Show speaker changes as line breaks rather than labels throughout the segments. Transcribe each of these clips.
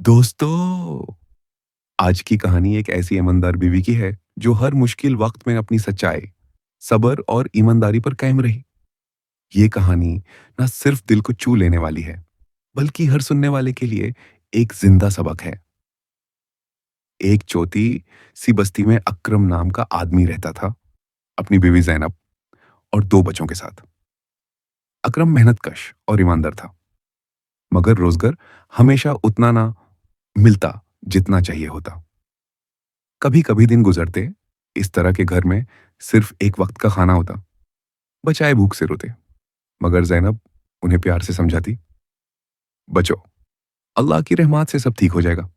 दोस्तों, आज की कहानी एक ऐसी ईमानदार बीवी की है जो हर मुश्किल वक्त में अपनी सच्चाई, सब्र और ईमानदारी पर कायम रही। ये कहानी न सिर्फ दिल को छू लेने वाली है, बल्कि हर सुनने वाले के लिए एक जिंदा सबक है। एक छोटी सी बस्ती में अकरम नाम का आदमी रहता था, अपनी बीवी ज़ैनब और 2 बच्चों के साथ। अकरम मेहनतकश और ईमानदार था, मगर रोजगार हमेशा उतना ना मिलता जितना चाहिए होता। कभी कभी दिन गुजरते इस तरह के घर में सिर्फ एक वक्त का खाना होता। बचाए भूख से रोते, मगर ज़ैनब उन्हें प्यार से समझाती, बचो, अल्लाह की रहमत से सब ठीक हो जाएगा,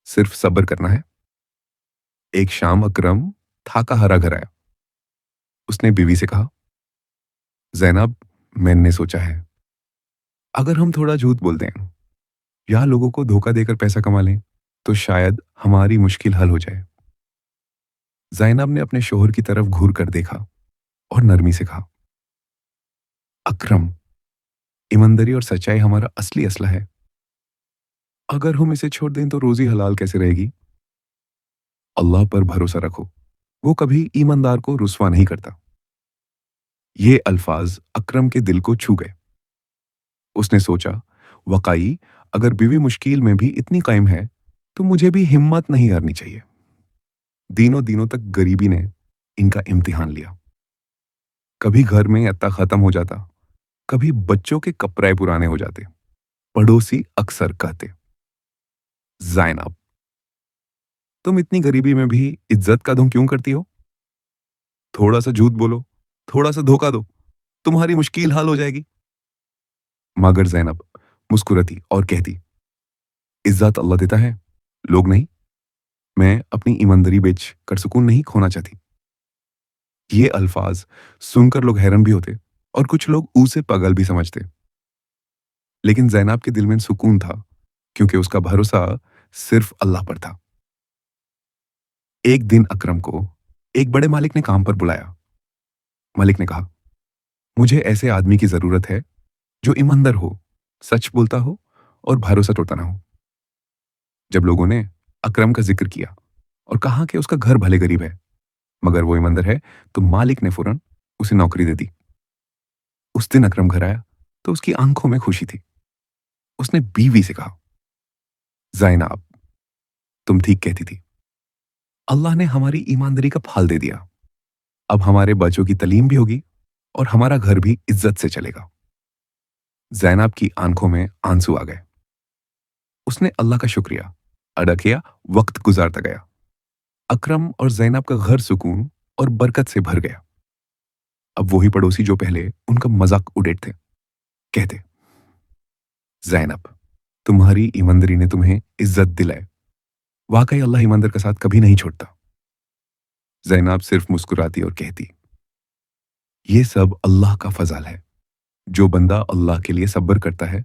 सिर्फ सब्र करना है। एक शाम अकरम थाका हारा घर आया। उसने बीवी से कहा, ज़ैनब, मैंने सोचा है, अगर हम थोड़ा झूठ बोलते हैं या लोगों को धोखा देकर पैसा कमा लें, तो शायद हमारी मुश्किल हल हो जाए। ज़ैनब ने अपने शोहर की तरफ घूर कर देखा और नरमी से कहा, अकरम, ईमानदारी और सच्चाई हमारा असली असला है। अगर हम इसे छोड़ दें तो रोजी हलाल कैसे रहेगी? अल्लाह पर भरोसा रखो, वो कभी ईमानदार को रुस्वा नहीं करता। ये अल्फाज अकरम के दिल को छू गए। उसने सोचा, वकाई, अगर बीवी मुश्किल में भी इतनी कायम है, तो मुझे भी हिम्मत नहीं हारनी चाहिए। दिनों दिनों तक गरीबी ने इनका इम्तिहान लिया। कभी घर में अत्ता खत्म हो जाता, कभी बच्चों के कपड़े पुराने हो जाते। पड़ोसी अक्सर कहते, ज़ैनब, तुम इतनी गरीबी में भी इज्जत का ढोंग क्यों करती हो? थोड़ा सा झूठ बोलो, थोड़ा सा धोखा दो, तुम्हारी मुश्किल हल हो जाएगी। मगर ज़ैनब मुस्कुराती और कहती, इज्जत अल्लाह देता है, लोग नहीं। मैं अपनी ईमानदारी बेच कर सुकून नहीं खोना चाहती। ये अल्फाज सुनकर लोग हैरान भी होते और कुछ लोग उसे पागल भी समझते। लेकिन ज़ैनब के दिल में सुकून था, क्योंकि उसका भरोसा सिर्फ अल्लाह पर था। एक दिन अकरम को एक बड़े मालिक ने काम पर बुलाया। मालिक ने कहा, मुझे ऐसे आदमी की जरूरत है जो ईमानदार हो, सच बोलता हो और भरोसा तोड़ता ना हो। जब लोगों ने अकरम का जिक्र किया और कहा कि उसका घर भले गरीब है, मगर वो ईमानदार है, तो मालिक ने फौरन उसे नौकरी दे दी। उस दिन अकरम घर आया तो उसकी आंखों में खुशी थी। उसने बीवी से कहा, ज़ैनब, तुम ठीक कहती थी, अल्लाह ने हमारी ईमानदारी का फल दे दिया। अब हमारे बच्चों की तालीम भी होगी और हमारा घर भी इज्जत से चलेगा। ज़ैनब की आंखों में आंसू आ गए। उसने अल्लाह का शुक्रिया अदा किया, वक्त गुजारता गया। अकरम और ज़ैनब का घर सुकून और बरकत से भर गया। अब वही पड़ोसी जो पहले उनका मजाक उड़ाते थे, कहते, ज़ैनब, तुम्हारी ईमानदारी ने तुम्हें इज्जत दिलाई। वाकई अल्लाह ईमानदार का साथ कभी नहीं छोड़ता। ज़ैनब सिर्फ मुस्कुराती और कहती, ये सब अल्लाह का फजल है। जो बंदा अल्लाह के लिए सब्र करता है,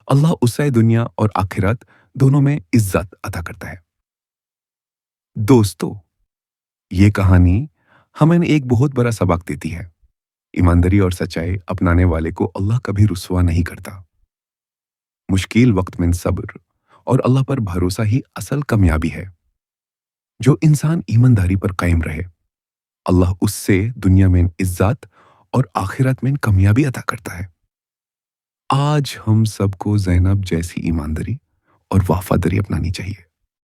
अल्लाह उसे दुनिया और आखिरत दोनों में इज्जत अता करता है। दोस्तों, ये कहानी हमें एक बहुत बड़ा सबक देती है। ईमानदारी और सच्चाई अपनाने वाले को अल्लाह कभी रुस्वा नहीं करता। मुश्किल वक्त में सब्र और अल्लाह पर भरोसा ही असल कामयाबी है। जो इंसान ईमानदारी पर कायम रहे, अल्लाह उससे दुनिया में इज्जत और आखिरत में कामयाबी अता करता है। आज हम सबको ज़ैनब जैसी ईमानदारी और वफादारी अपनानी चाहिए।